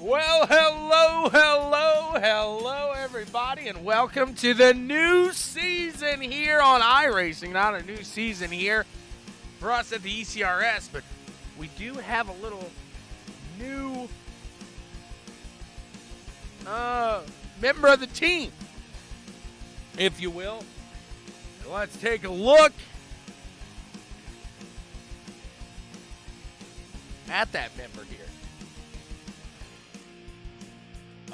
Well, hello, everybody, and welcome to the new season here on iRacing. Not a new season here for us at the ECRS, but we do have a little new member of the team, if you will. Let's take a look at that member here.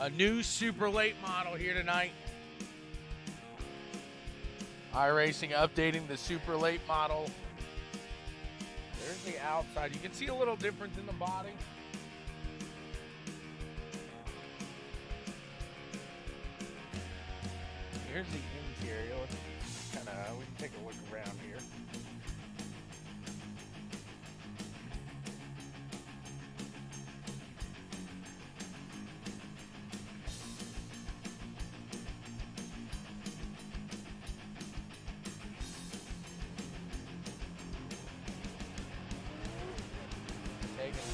A new super late model here tonight. iRacing updating the super late model. There's the outside. You can see a little difference in the body. Here's the interior. We can take a look around here.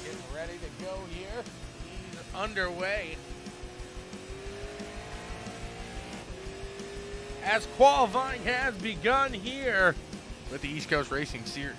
Getting ready to go here. He's underway. As qualifying has begun here with the East Coast Racing Series.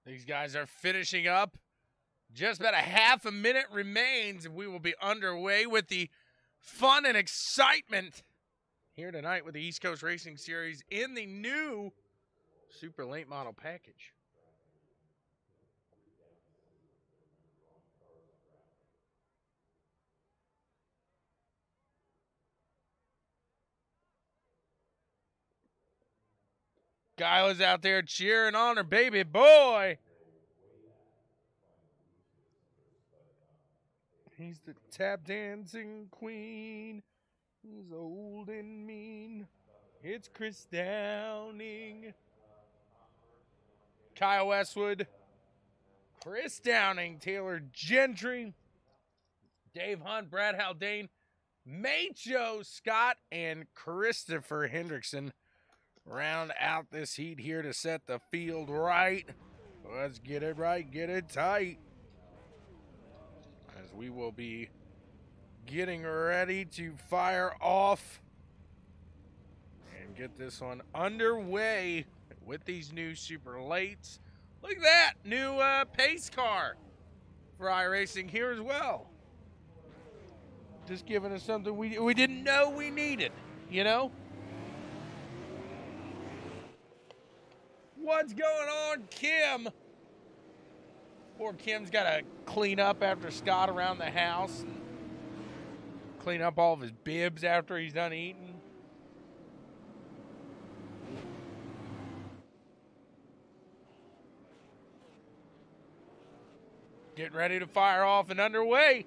These guys are finishing up. Just about a half a minute remains, and we will be underway with the fun and excitement here tonight with the East Coast Racing Series in the new super late model package. Kyla's out there cheering on her baby boy. He's the tap dancing queen. He's old and mean. It's Chris Downing. Kyle Westwood. Chris Downing. Taylor Gentry. Dave Hunt. Brad Haldane. Macho Scott. And Christopher Hendrickson round out this heat here to set the field right. Let's get it right, get it tight. As we will be getting ready to fire off and get this one underway with these new super lates. Look at that, new pace car for iRacing here as well. Just giving us something we didn't know we needed, you know? What's going on, Kim? Poor Kim's got to clean up after Scott around the house and clean up all of his bibs after he's done eating. Getting ready to fire off and underway.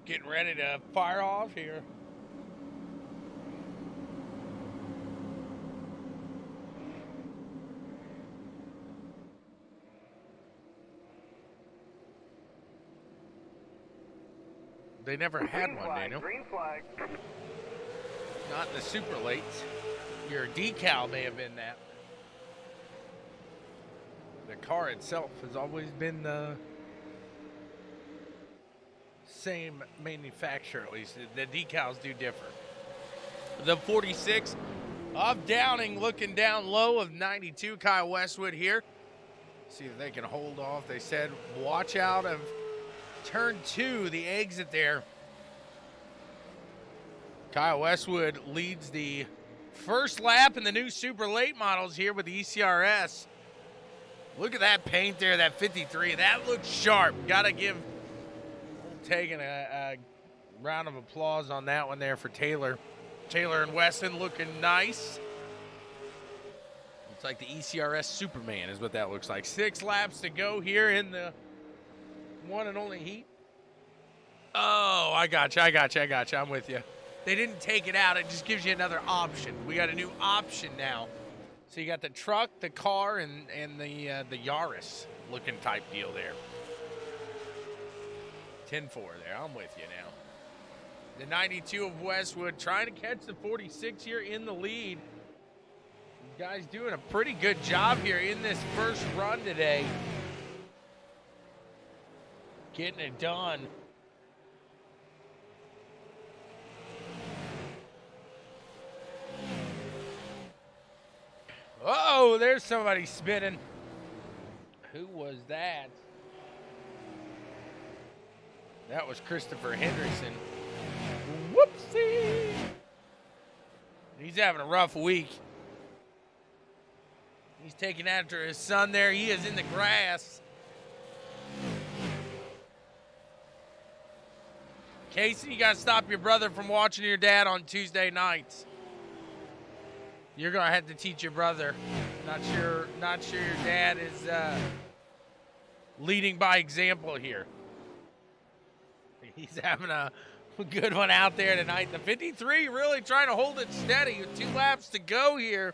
Getting ready to fire off here. They never had one, Daniel. Green flag. Not in the super lates. Your decal may have been that. The car itself has always been the same manufacturer, at least. The decals do differ. The 46 of Downing looking down low of 92. Kyle Westwood here. See if they can hold off. They said watch out of turn 2, the exit there. Kyle Westwood leads the first lap in the new super late models here with the ECRS. Look at that paint there, that 53. That looks sharp. Got to give taking a round of applause on that one there for Taylor. Taylor and Weston looking nice. Looks like the ECRS Superman is what that looks like. 6 laps to go here in the one and only heat. Oh, I got you. I'm with you. They didn't take it out. It just gives you another option. We got a new option now. So you got the truck, the car, and the Yaris looking type deal there. 10-4 there. I'm with you now. The 92 of Westwood trying to catch the 46 here in the lead. These guys doing a pretty good job here in this first run today. Getting it done. Oh, there's somebody spinning. Who was that? That was Christopher Henderson. Whoopsie. He's having a rough week. He's taking after his son there. He is in the grass. Casey, you got to stop your brother from watching your dad on Tuesday nights. You're going to have to teach your brother. Not sure your dad is leading by example here. He's having a good one out there tonight. The 53 really trying to hold it steady with 2 laps to go here.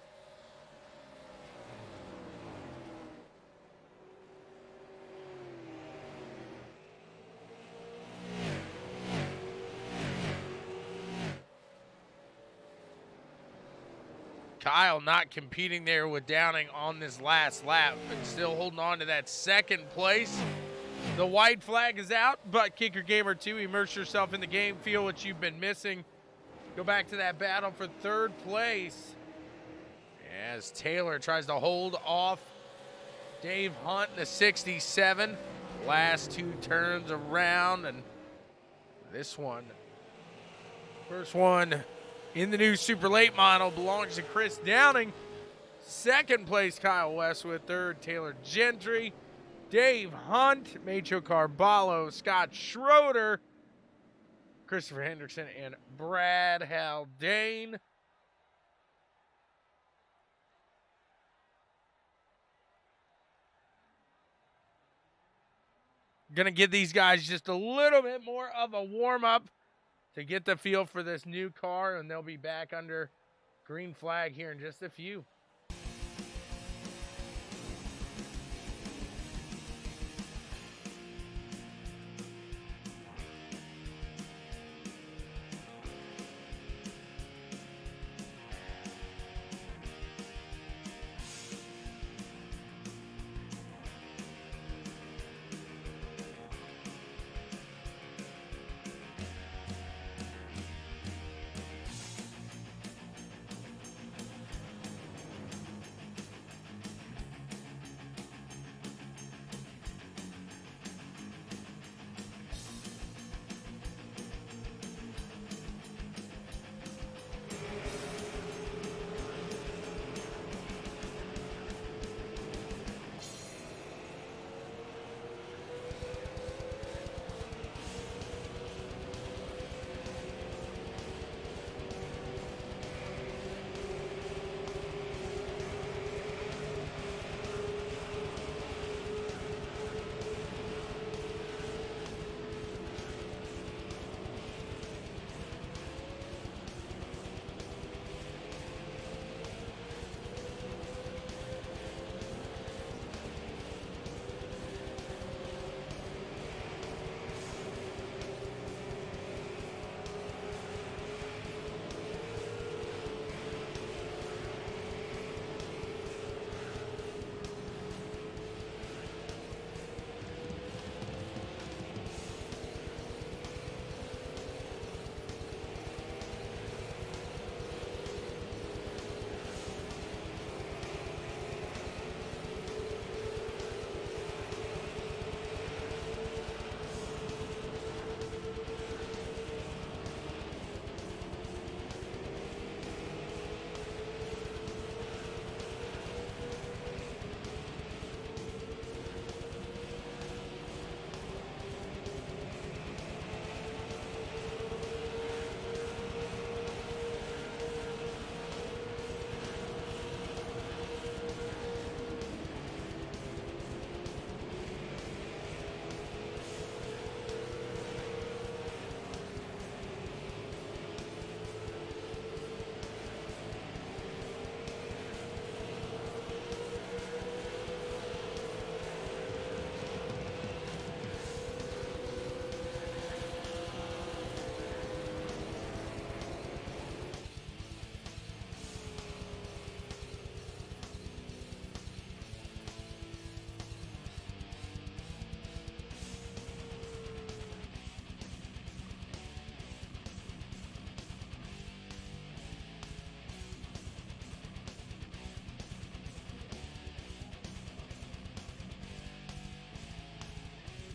Kyle not competing there with Downing on this last lap, but still holding on to that second place. The white flag is out. ButtKicker Gamer 2, immerse yourself in the game, feel what you've been missing. Go back to that battle for third place as Taylor tries to hold off Dave Hunt in the 67. Last two turns around, and this one, first one in the new Super Late model, belongs to Chris Downing. Second place, Kyle Westwood. Third, Taylor Gentry. Dave Hunt, Macho Carballo, Scott Schroeder, Christopher Hendrickson, and Brad Haldane. Going to give these guys just a little bit more of a warm-up to get the feel for this new car, and they'll be back under green flag here in just a few.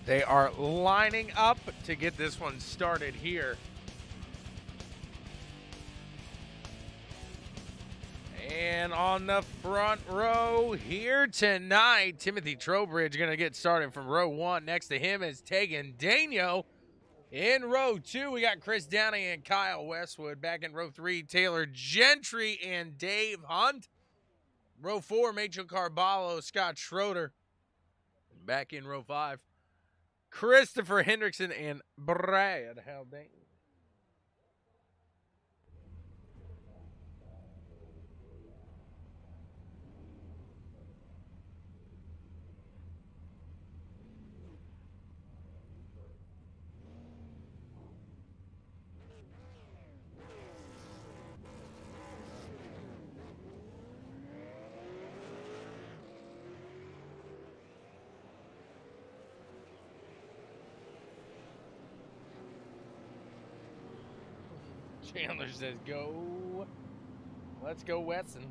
They are lining up to get this one started here. And on the front row here tonight, Timothy Trowbridge going to get started from row 1. Next to him is Tegan Daigneault. In row 2, we got Chris Downing and Kyle Westwood. Back in row 3, Taylor Gentry and Dave Hunt. Row 4, Macho Carballo, Scott Schroeder. Back in row 5, Christopher Hendrickson and Brad Haldane. Chandler says, go. Let's go, Wetson.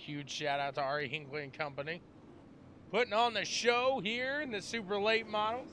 Huge shout out to Ari Hinkley and company. Putting on the show here in the super late models.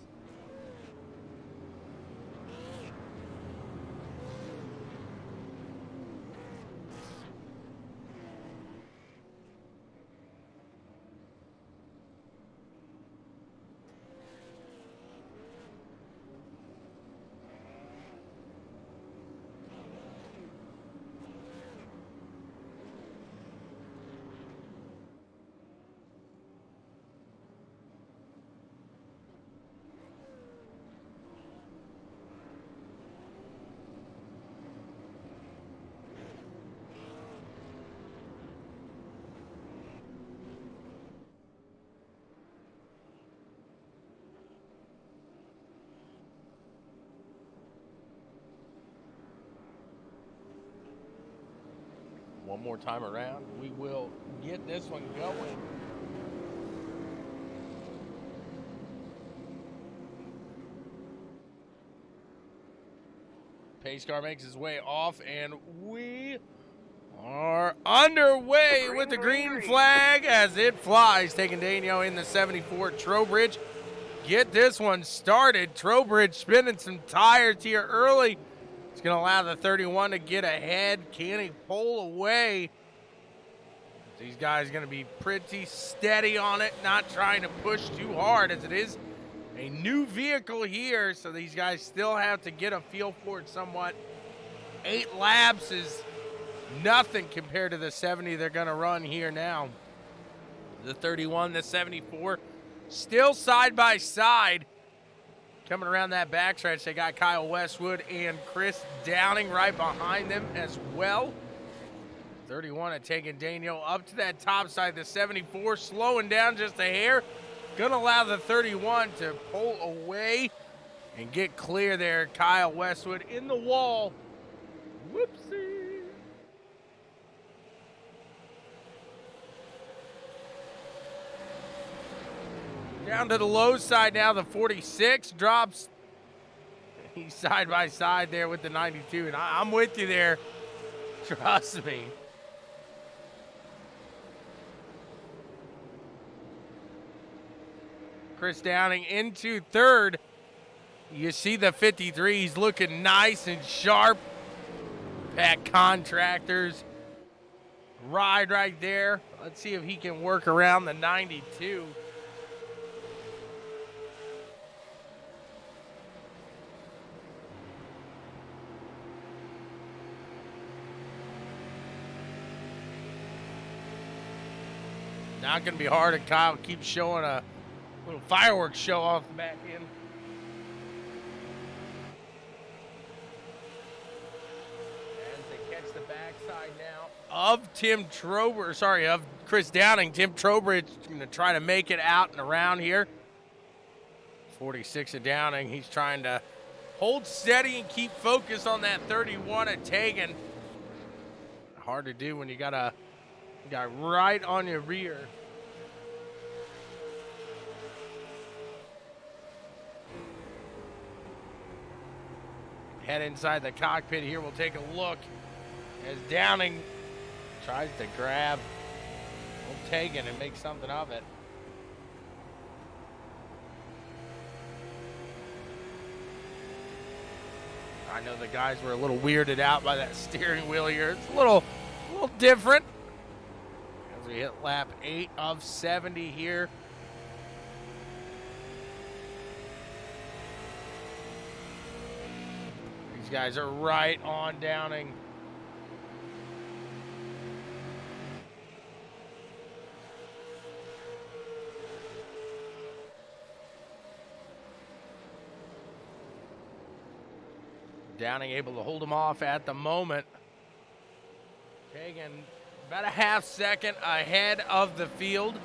One more time around, we will get this one going. Pace car makes his way off, and we are underway with the green flag as it flies, taking Daniel in the 74 Trowbridge. Get this one started. Trowbridge spinning some tires here early. It's going to allow the 31 to get ahead. Can he pull away? These guys are going to be pretty steady on it, not trying to push too hard, as it is a new vehicle here, so these guys still have to get a feel for it somewhat. 8 laps is nothing compared to the 70 they're going to run here now. The 31, the 74, still side by side. Coming around that backstretch, they got Kyle Westwood and Chris Downing right behind them as well. 31 had taken Daniel up to that top side. The 74 slowing down just a hair. Gonna allow the 31 to pull away and get clear there. Kyle Westwood in the wall. Whoopsie. Down to the low side now, the 46 drops. He's side by side there with the 92, and I'm with you there. Trust me. Chris Downing into third. You see the 53, he's looking nice and sharp. Pat Contractors ride right there. Let's see if he can work around the 92. Not going to be hard, and Kyle keeps showing a little fireworks show off the back end. As they catch the backside now of Chris Downing. Tim Trowbridge going to try to make it out and around here. 46 of Downing. He's trying to hold steady and keep focused on that 31 at Tegan. Hard to do when you got a guy right on your rear. Head inside the cockpit here. We'll take a look as Downing tries to grab old Tegan and make something of it. I know the guys were a little weirded out by that steering wheel here. It's a little different. As we hit lap 8 of 70 here. These guys are right on Downing. Downing able to hold him off at the moment. Tegan about a half second ahead of the field.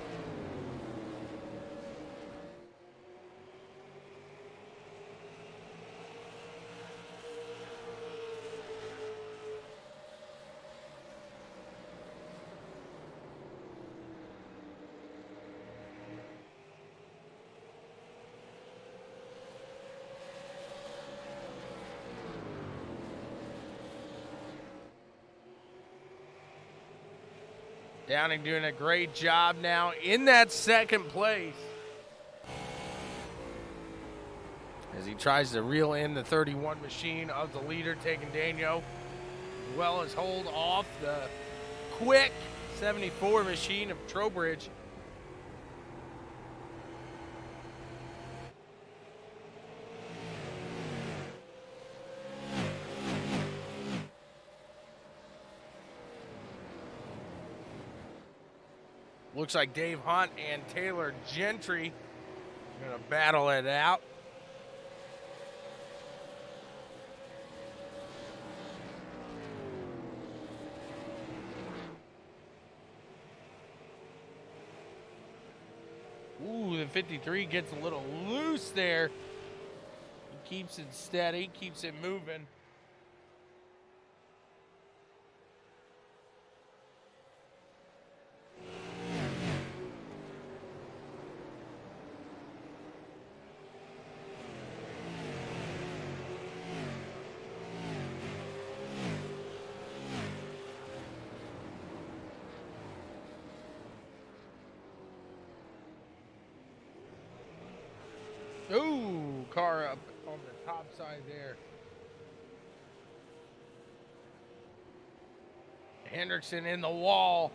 Downing doing a great job now in that second place as he tries to reel in the 31 machine of the leader, taking Daniel, as well as hold off the quick 74 machine of Trowbridge. Looks like Dave Hunt and Taylor Gentry are going to battle it out. Ooh, the 53 gets a little loose there. He keeps it steady, keeps it moving. Ooh, car up on the top side there. Hendrickson in the wall.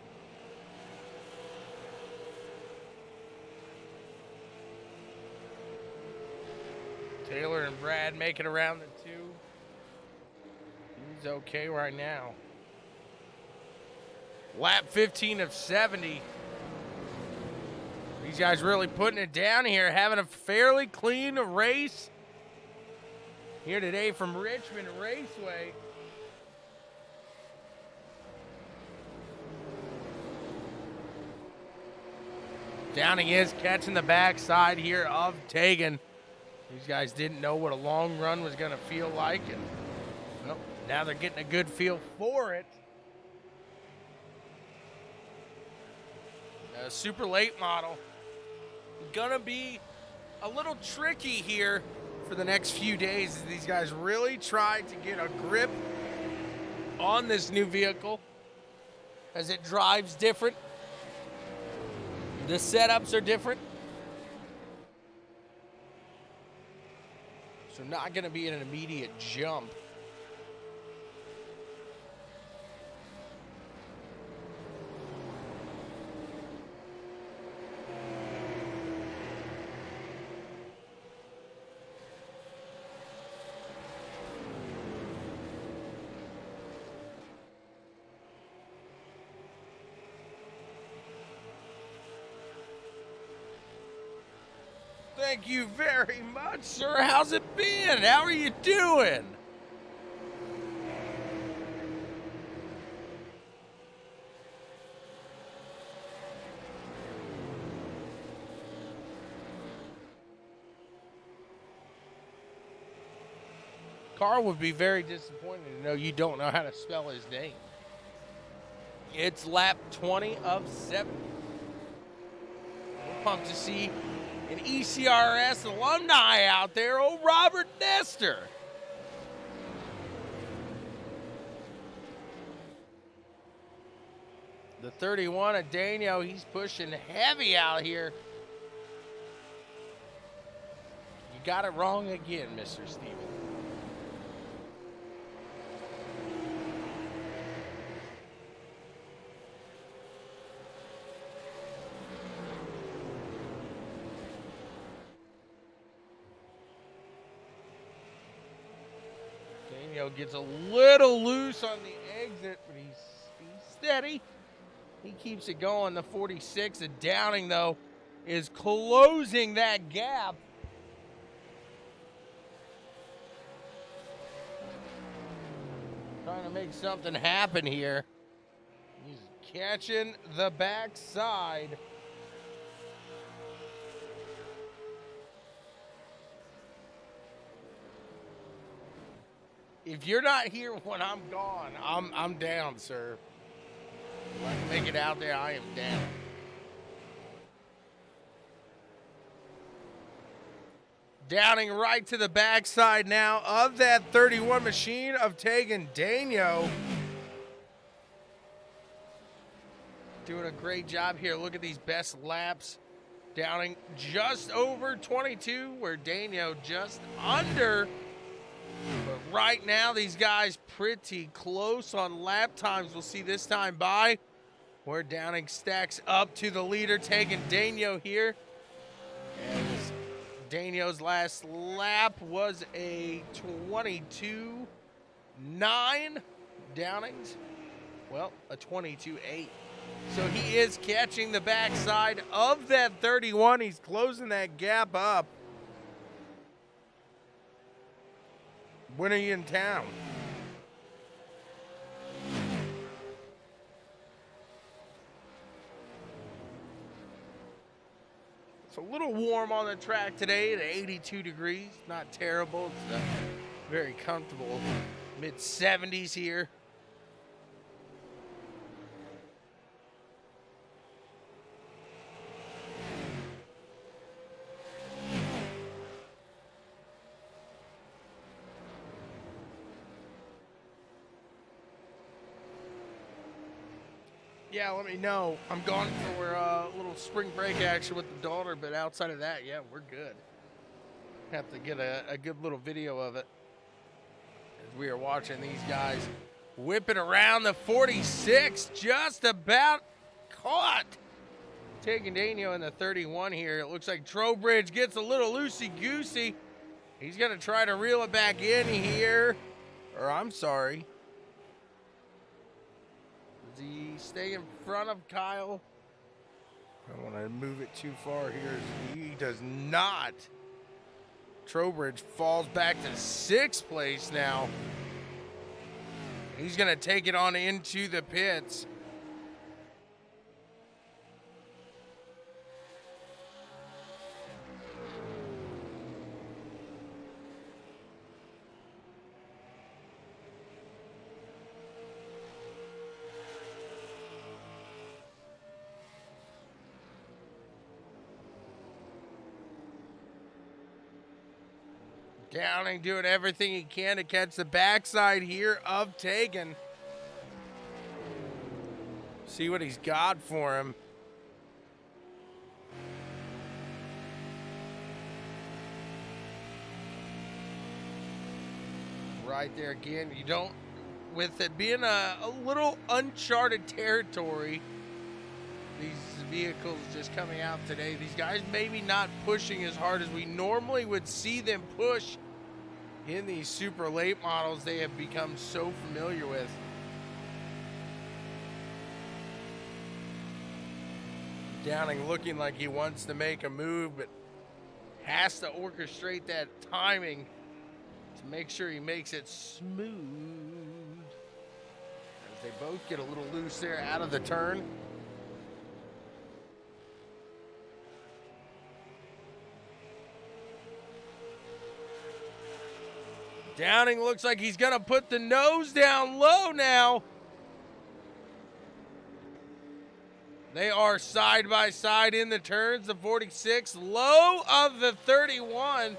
Taylor and Brad make it around the two. He's okay right now. Lap 15 of 70. These guys really putting it down here, having a fairly clean race here today from Richmond Raceway. Downing is catching the backside here of Tegan. These guys didn't know what a long run was going to feel like, and well, now they're getting a good feel for it. A super late model. Gonna be a little tricky here for the next few days as these guys really try to get a grip on this new vehicle as it drives different. The setups are different. So not gonna be an immediate jump. Thank you very much, sir. How's it been? How are you doing? Carl would be very disappointed to know you don't know how to spell his name. It's lap 20 of 7. We're pumped to see an ECRS alumni out there, old Robert Nestor. The 31 of Daniel, he's pushing heavy out here. You got it wrong again, Mr. Steven. Gets a little loose on the exit, but he's steady. He keeps it going. The 46 of Downing, though, is closing that gap. Trying to make something happen here. He's catching the backside. If you're not here when I'm gone, I'm down, sir. If I can make it out there, I am down. Downing right to the backside now of that 31 machine of Tegan Daigneault. doing a great job here. Look at these best laps. Downing just over 22, where Daniel just under. But right now, these guys pretty close on lap times. We'll see this time by where Downing stacks up to the leader, taking Daniel here. As Daniel's last lap was a 22.9. Downing's, well, a 22.8. So he is catching the backside of that 31. He's closing that gap up. When are you in town? It's a little warm on the track today at 82 degrees. Not terrible. It's very comfortable. Mid-70s here. Yeah, let me know. I'm gone for a little spring break action with the daughter, but outside of that, yeah, we're good. Have to get a good little video of it as we are watching these guys whipping around the 46, just about caught. Taking Daniel in the 31 here. It looks like Trowbridge gets a little loosey-goosey. He's going to try to reel it back in here. Or I'm sorry. Does he stay in front of Kyle? I don't want to move it too far here. He does not. Trowbridge falls back to 6th place now. He's going to take it on into the pits. Downing doing everything he can to catch the backside here of Tegan. See what he's got for him. Right there again. You don't, with it being a little uncharted territory, these vehicles just coming out today, these guys maybe not pushing as hard as we normally would see them push in these super late models they have become so familiar with. Downing looking like he wants to make a move, but has to orchestrate that timing to make sure he makes it smooth. As they both get a little loose there out of the turn. Downing looks like he's going to put the nose down low now. They are side by side in the turns. The 46, low of the 31.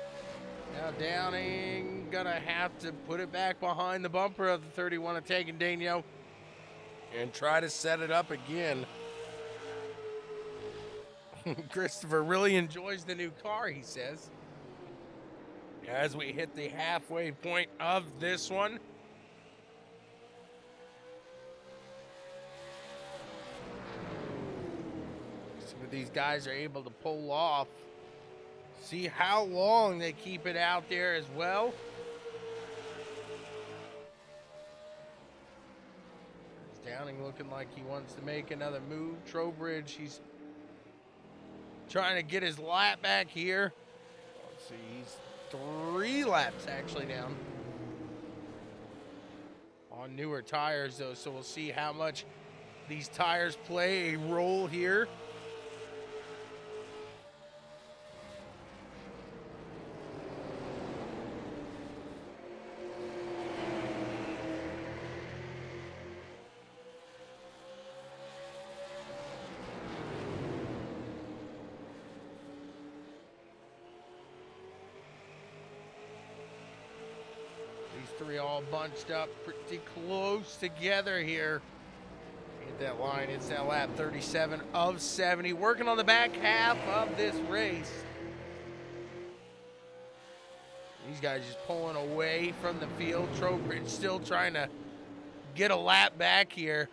Now Downing going to have to put it back behind the bumper of the 31 and taking Daniel and try to set it up again. Christopher really enjoys the new car, he says. As we hit the halfway point of this one. See what these guys are able to pull off. See how long they keep it out there as well. Downing looking like he wants to make another move. Trowbridge, he's trying to get his lap back here. Let's see, he's 3 laps actually down on newer tires though, so we'll see how much these tires play a role here. Three all bunched up pretty close together here. at that line. It's now lap 37 of 70. Working on the back half of this race. These guys just pulling away from the field. Trowbridge still trying to get a lap back here.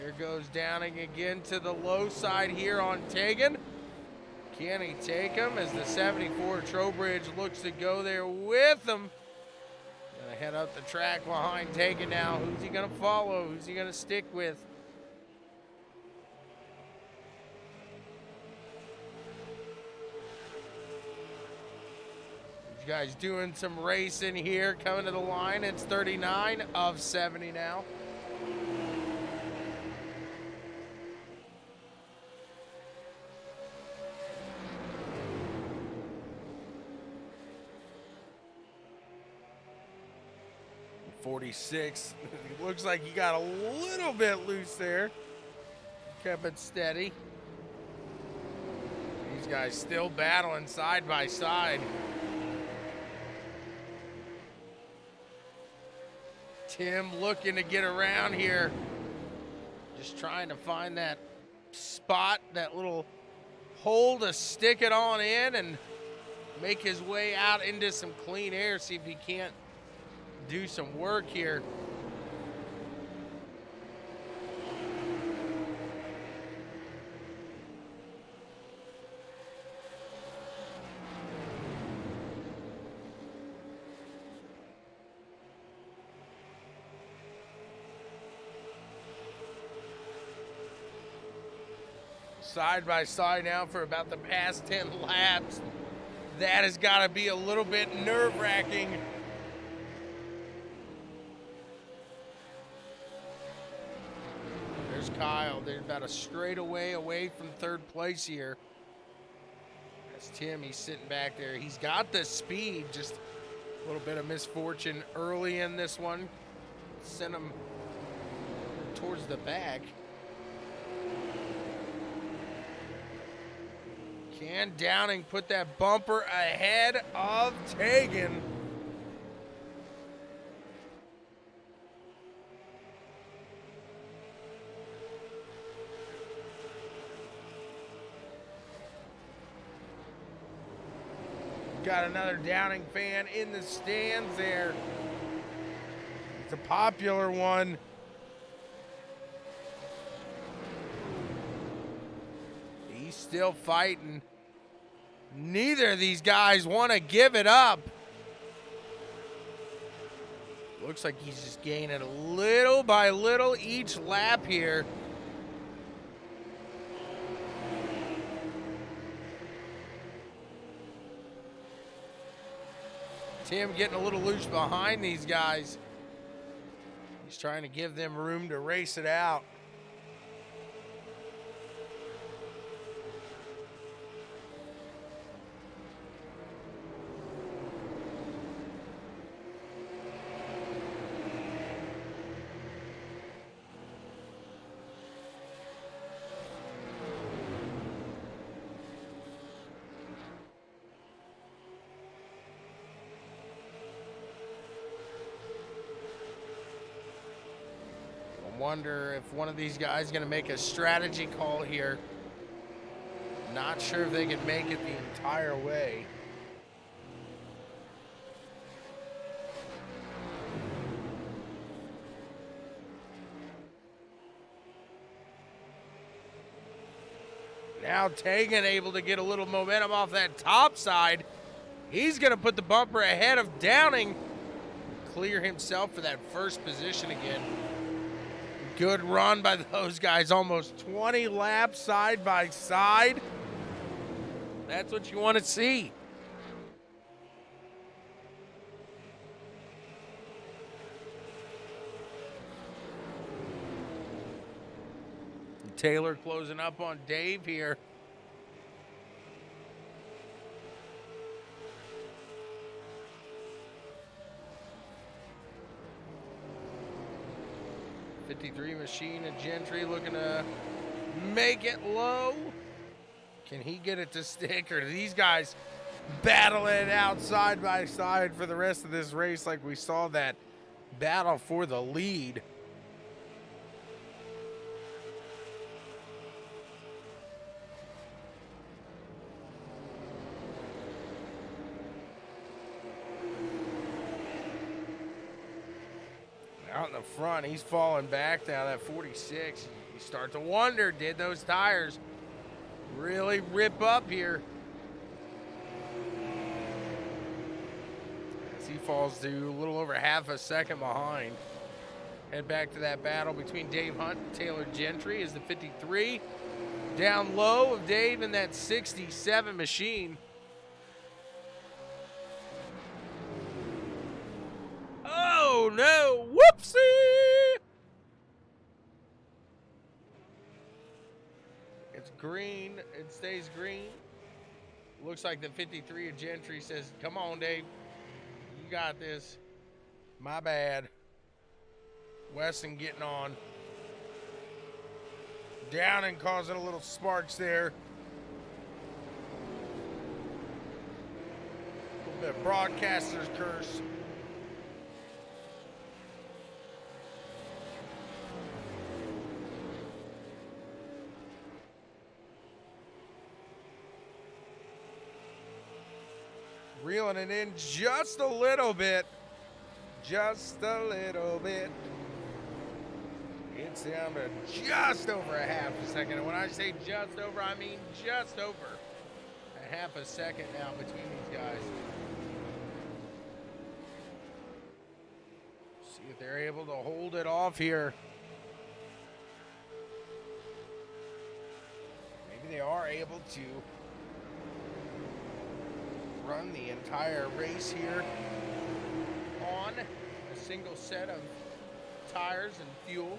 Here goes Downing again to the low side here on Tegan. Can he take him as the 74 Trowbridge looks to go there with him? Gonna head up the track behind Tegan now. Who's he gonna follow? Who's he gonna stick with? These guys doing some racing here, coming to the line. It's 39 of 70 now. .46. Looks like he got a little bit loose there. Kept it steady. These guys still battling side by side. Tim looking to get around here. Just trying to find that spot, that little hole to stick it on in and make his way out into some clean air. See if he can't do some work here. Side by side now for about the past 10 laps. That has got to be a little bit nerve-wracking. There's Kyle. They're about a straightaway away from third place here. That's Tim. He's sitting back there. He's got the speed. Just a little bit of misfortune early in this one. Sent him towards the back. Can Downing put that bumper ahead of Tegan? Got another Downing fan in the stands there. It's a popular one. He's still fighting. Neither of these guys want to give it up. Looks like he's just gaining little by little each lap here. Tim getting a little loose behind these guys. He's trying to give them room to race it out. Wonder if one of these guys is going to make a strategy call here. Not sure if they can make it the entire way. Now Tegan able to get a little momentum off that top side. He's going to put the bumper ahead of Downing. Clear himself for that first position again. Good run by those guys, almost 20 laps side by side. That's what you want to see. Taylor closing up on Dave here. '53 Machine and Gentry looking to make it low. Can he get it to stick, or do these guys battling it out side by side for the rest of this race, like we saw that battle for the lead. Out in the front, he's falling back down at 46. You start to wonder, did those tires really rip up here? As he falls to a little over half a second behind. Head back to that battle between Dave Hunt and Taylor Gentry as the 53 down low of Dave in that 67 machine. Oh no, whoopsie! It's green, it stays green. Looks like the 53 of Gentry says, come on, Dave, you got this. My bad. Wesson getting on. Downing causing a little sparks there. A little bit of broadcaster's curse. Reeling it in just a little bit. Just a little bit. It's down to just over a half a second. And when I say just over, I mean just over a half a second now between these guys. See if they're able to hold it off here. Maybe they are able to run the entire race here on a single set of tires and fuel.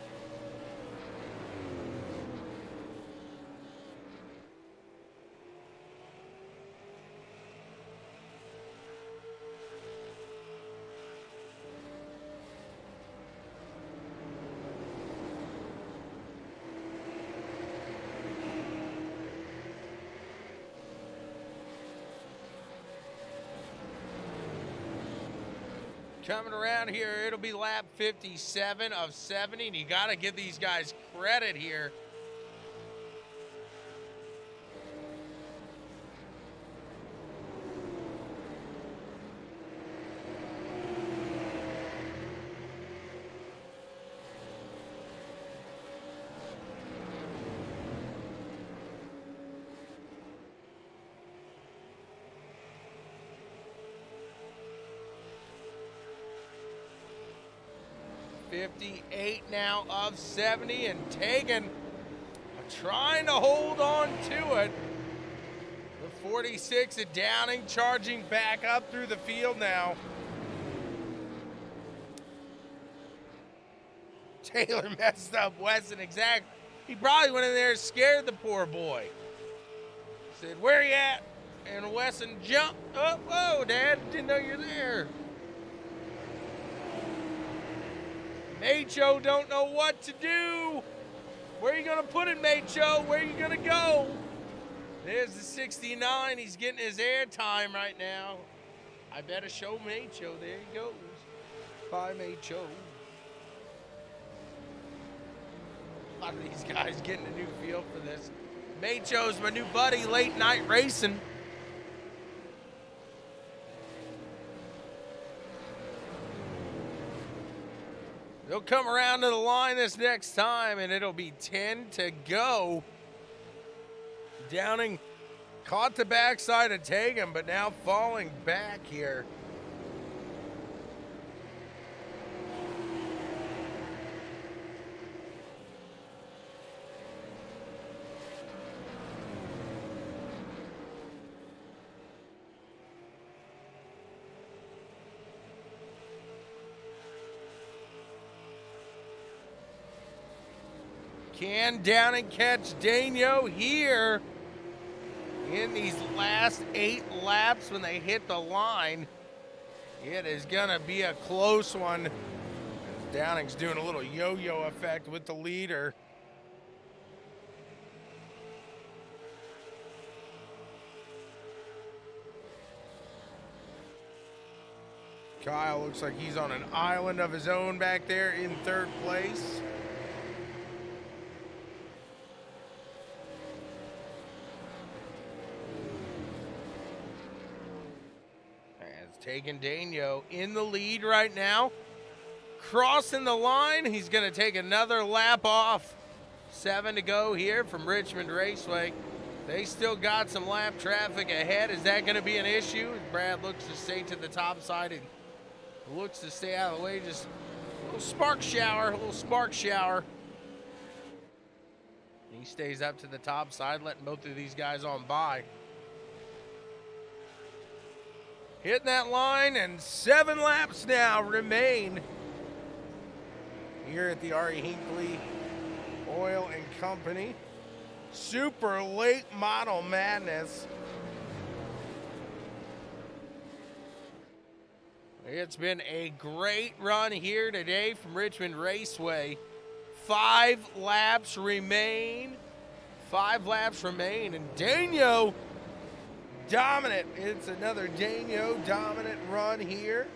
Coming around here, it'll be lap 57 of 70, and you got to give these guys credit here. .58 now of 70, and Tegan trying to hold on to it. The 46 of Downing charging back up through the field now. Taylor messed up Wesson exactly. He probably went in there and scared the poor boy. Said, where you at? And Wesson jumped. Oh, whoa, Dad, didn't know you're there. Macho don't know what to do. Where are you going to put it, Macho? Where are you going to go? There's the 69. He's getting his air time right now. I better show Macho. There he goes. Bye, Macho. A lot of these guys getting a new feel for this. Macho's my new buddy, late night racing. They'll come around to the line this next time, and it'll be 10 to go. Downing caught the backside of Tegan, but now falling back here. Can Downing catch Daniel here in these last 8 laps when they hit the line? It is going to be a close one. Downing's doing a little yo-yo effect with the leader. Kyle looks like he's on an island of his own back there in third place. Has taken Daniel in the lead right now. Crossing the line, he's going to take another lap off. 7 to go here from Richmond Raceway. They still got some lap traffic ahead. Is that going to be an issue? Brad looks to stay to the top side and looks to stay out of the way. Just a little spark shower. He stays up to the top side, letting both of these guys on by. Hitting that line, and 7 laps now remain here at the R.E. Hinkley Oil and Company. Super late model madness. It's been a great run here today from Richmond Raceway. 5 laps remain. And Daniel dominant. It's another Daniel dominant run here.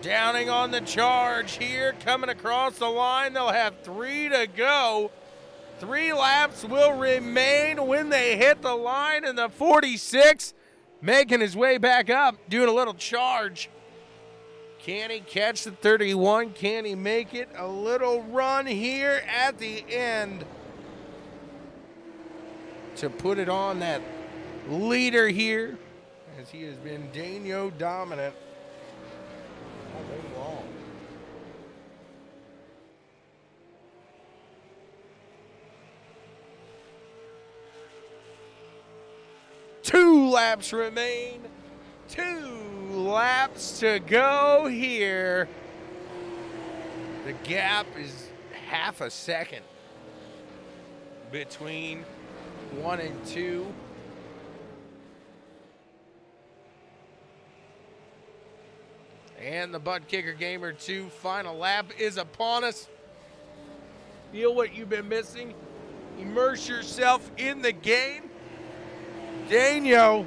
Downing on the charge here, coming across the line. They'll have 3 to go. 3 laps will remain when they hit the line, and the 46 making his way back up, doing a little charge. Can he catch the 31? Can he make it? A little run here at the end to put it on that leader here, as he has been Daniel dominant all day long. Two laps remain. 2 laps to go here. The gap is half a second between 1 and 2. And the ButtKicker Gamer 2 final lap is upon us. Feel what you've been missing. Immerse yourself in the game. Daniel,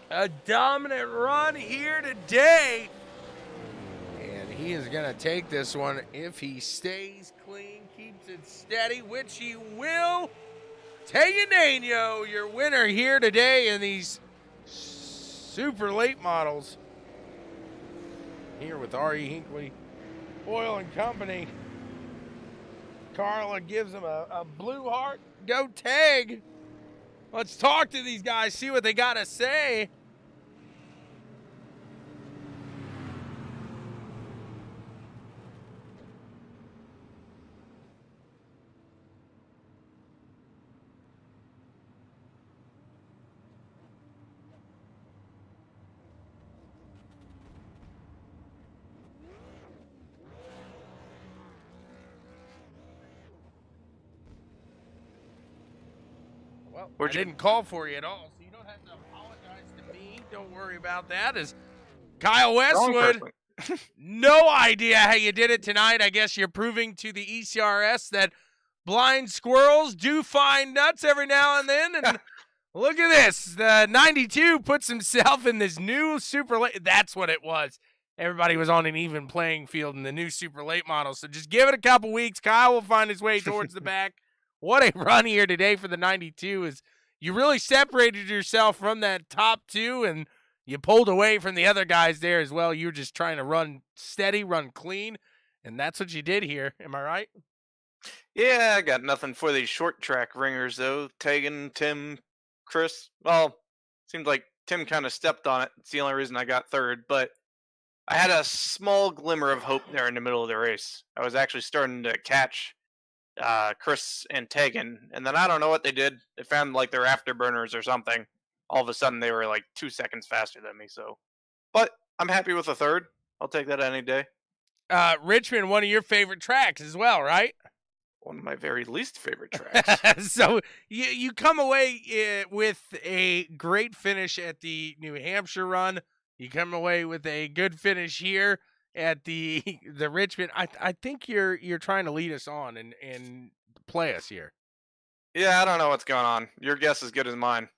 a dominant run here today. And he is going to take this one if he stays clean, keeps it steady, which he will. Taking Daniel, your winner here today in these super late models. Here with R.E. Hinkley Oil and Company. Carla gives him a blue heart. Go tag. Let's talk to these guys, see what they got to say. Well, I didn't call for you at all, so you don't have to apologize to me. Don't worry about that. As Kyle Westwood, no idea how you did it tonight. I guess you're proving to the ECRS that blind squirrels do find nuts every now and then. And look at this. The 92 puts himself in this new super late. That's what it was. Everybody was on an even playing field in the new super late model. So just give it a couple weeks. Kyle will find his way towards the back. What a run here today for the 92 is you really separated yourself from that top 2 and you pulled away from the other guys there as well. You were just trying to run steady, run clean, and that's what you did here. Am I right? Yeah, I got nothing for these short track ringers, though. Tegan, Tim, Chris. Well, seems like Tim kind of stepped on it. It's the only reason I got third, but I had a small glimmer of hope there in the middle of the race. I was actually starting to catch Chris and Tegan, and then I don't know what they did. They found like their afterburners or something. All of a sudden, they were like 2 seconds faster than me. So, but I'm happy with a third. I'll take that any day. Richmond, one of your favorite tracks as well, right? one of my very least favorite tracks. So you come away with a great finish at the New Hampshire run. You come away with a good finish here at the Richmond. I think you're trying to lead us on and play us here. Yeah, I don't know what's going on. Your guess is as good as mine.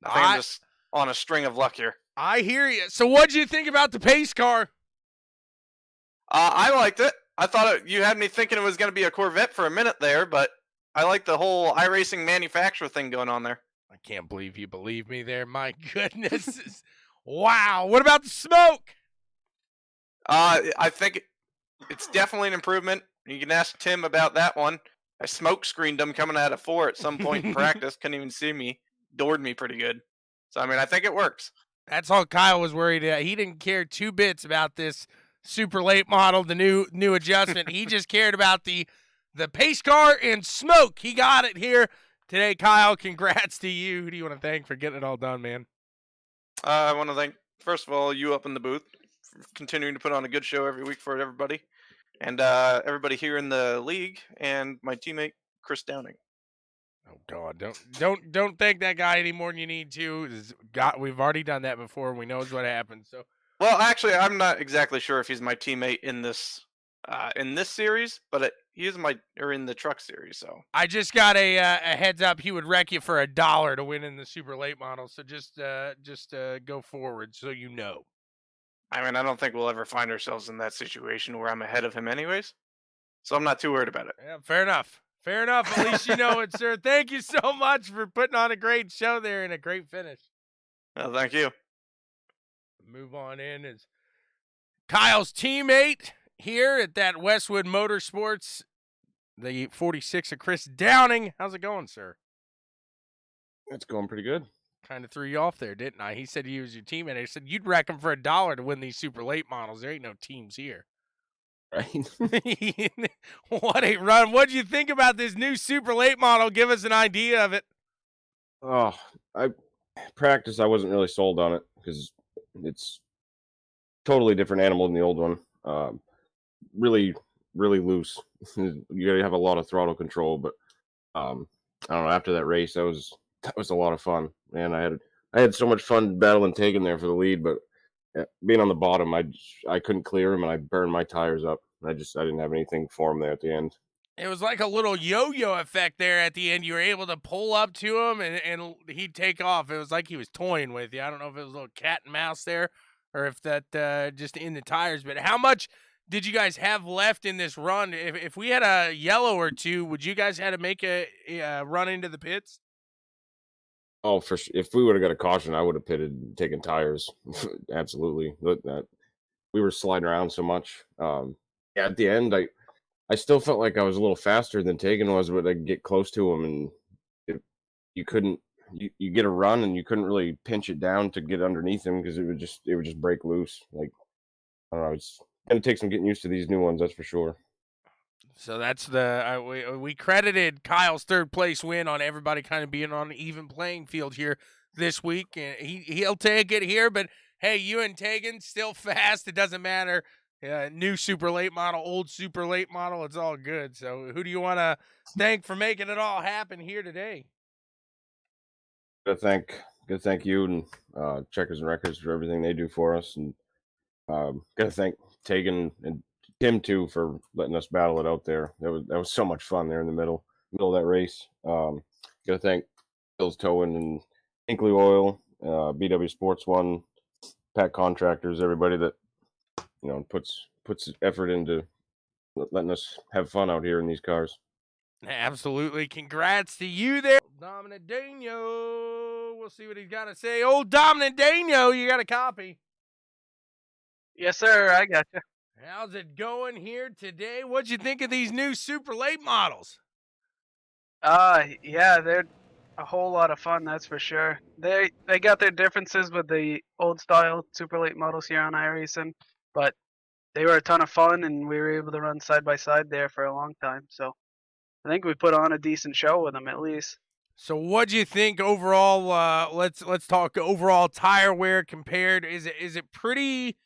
I think I'm just on a string of luck here. I hear you. So what'd you think about the pace car? I liked it. I thought you had me thinking it was going to be a Corvette for a minute there, but I like the whole iRacing manufacturer thing going on there. I can't believe you believe me there. My goodness. Wow. What about the smoke? I think it's definitely an improvement. You can ask Tim about that one. I smoke screened him coming out of 4 at some point in practice. Couldn't even see me. Doored me pretty good. So, I mean, I think it works. That's all Kyle was worried about. He didn't care 2 bits about this super late model, the new adjustment. He just cared about the pace car and smoke. He got it here today. Kyle, congrats to you. Who do you want to thank for getting it all done, man? I want to thank, first of all, you up in the booth for continuing to put on a good show every week for everybody. And everybody here in the league and my teammate, Chris Downing. Oh God! Don't thank that guy any more than you need to. We've already done that before. We know what happened. So, well, actually, I'm not exactly sure if he's my teammate in this series, but he is in the truck series. So I just got a heads up. He would wreck you for $1 to win in the super late model. So just go forward, so you know. I mean, I don't think we'll ever find ourselves in that situation where I'm ahead of him, anyways. So I'm not too worried about it. Yeah, fair enough. Fair enough. At least you know it, sir. Thank you so much for putting on a great show there and a great finish. Well, thank you. Move on in is Kyle's teammate here at that Westwood Motorsports, the 46 of Chris Downing. How's it going, sir? It's going pretty good. Kind of threw you off there, didn't I? He said he was your teammate. I said you'd wreck him for $1 to win these super late models. There ain't no teams here. Right. What a run. What'd you think about this new super late model? Give us an idea of it. Oh, I wasn't really sold on it because it's totally different animal than the old one. Really, really loose. You gotta have a lot of throttle control, but I don't know, after that race that was a lot of fun. Man, I had so much fun battling Tegan there for the lead, but being on the bottom, I couldn't clear him, and I burned my tires up. I didn't have anything for him there at the end. It was like a little yo-yo effect there at the end. You were able to pull up to him, and he'd take off. It was like he was toying with you. I don't know if it was a little cat and mouse there or if that just in the tires. But how much did you guys have left in this run? If we had a yellow or two, would you guys have to make a run into the pits? Oh, if we would have got a caution, I would have pitted and taken tires. Absolutely. We were sliding around so much. At the end, I still felt like I was a little faster than Tegan was, but I'd get close to him, and you couldn't. You get a run, and you couldn't really pinch it down to get underneath him because it would just break loose. Like, I don't know. It's gonna take some getting used to these new ones, that's for sure. So that's we credited Kyle's third place win on everybody kind of being on an even playing field here this week, and he'll take it here. But hey, you and Tegan still fast. It doesn't matter. New super late model, old super late model. It's all good. So who do you want to thank for making it all happen here today? Gotta thank you and Checkers and Records for everything they do for us, and gotta thank Tegan and Tim too for letting us battle it out there. That was so much fun there in the middle of that race. Gotta thank Bill's Towing and Hinkley Oil, BWSPORTS 1, Pack Contractors, everybody that puts effort into letting us have fun out here in these cars. Absolutely. Congrats to you there, Dominant Dano. We'll see what he's got to say. Old Dominant Dano, you got a copy? Yes, sir. I got you. How's it going here today? What'd you think of these new super late models? Yeah, they're a whole lot of fun, that's for sure. They got their differences with the old style super late models here on iRacing, but they were a ton of fun, and we were able to run side by side there for a long time. So I think we put on a decent show with them at least. So what'd you think overall? Let's talk overall tire wear compared. Is it pretty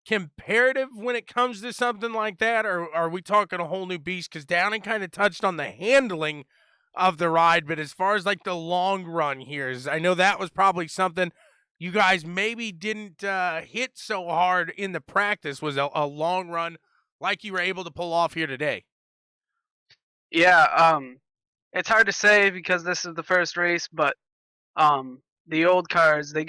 comparative when it comes to something like that, or are we talking a whole new beast? Because Downing kind of touched on the handling of the ride, but as far as like the long run here, I know that was probably something you guys maybe didn't hit so hard in the practice, was a long run like you were able to pull off here today. Yeah, it's hard to say because this is the first race, but the old cars, they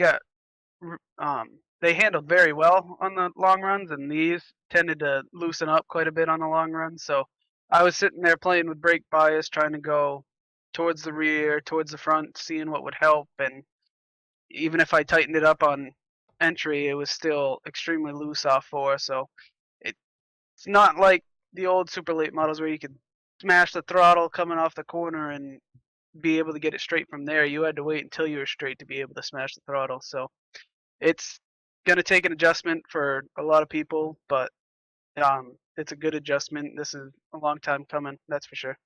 handled very well on the long runs, and these tended to loosen up quite a bit on the long runs. So I was sitting there playing with brake bias, trying to go towards the rear, towards the front, seeing what would help. And even if I tightened it up on entry, it was still extremely loose off 4. So it's not like the old super late models where you could smash the throttle coming off the corner and be able to get it straight from there. You had to wait until you were straight to be able to smash the throttle. So it's going to take an adjustment for a lot of people, but it's a good adjustment. This is a long time coming, that's for sure.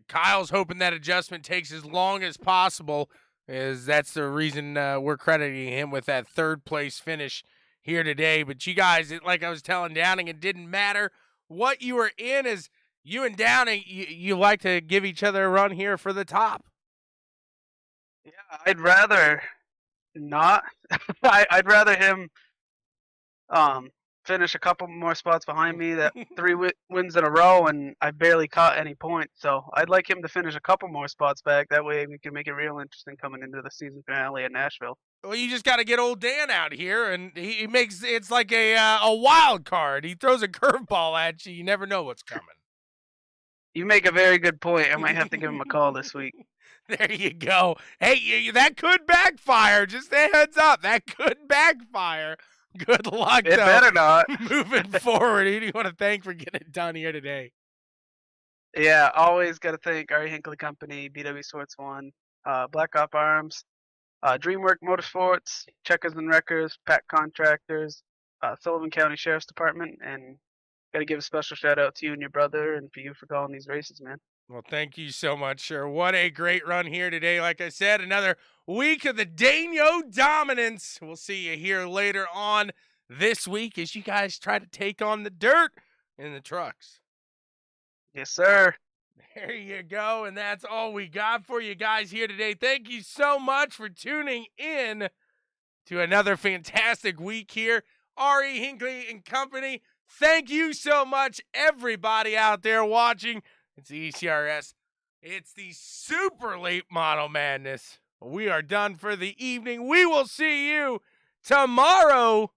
Kyle's hoping that adjustment takes as long as possible, as that's the reason we're crediting him with that 3rd place finish here today. But you guys, like I was telling Downing, it didn't matter what you were in, as you and Downing, you like to give each other a run here for the top. Yeah, I'd rather not. I'd rather him finish a couple more spots behind me. That 3 wins in a row, and I barely caught any points. So I'd like him to finish a couple more spots back. That way we can make it real interesting coming into the season finale at Nashville. Well, you just got to get old Dan out here, and he makes it's like a wild card. He throws a curveball at you. You never know what's coming. You make a very good point. I might have to give him a call this week. There you go. Hey, that could backfire. Just a heads up. That could backfire. Good luck, It though, better not. moving forward. Who do you want to thank for getting it done here today? Yeah, always got to thank our Hinkley company, BWSPORTS 1, Black Op Arms, DreamWork Motorsports, Checkers and Wreckers, Pack Contractors, Sullivan County Sheriff's Department, and got to give a special shout out to you and your brother and for you for calling these races, man. Well, thank you so much, sir. What a great run here today. Like I said, another week of the Dano dominance. We'll see you here later on this week as you guys try to take on the dirt in the trucks. Yes, sir. There you go, and that's all we got for you guys here today. Thank you so much for tuning in to another fantastic week here. R.E. Hinkley and Company, thank you so much, everybody out there watching. It's the ECRS. It's the super late model madness. We are done for the evening. We will see you tomorrow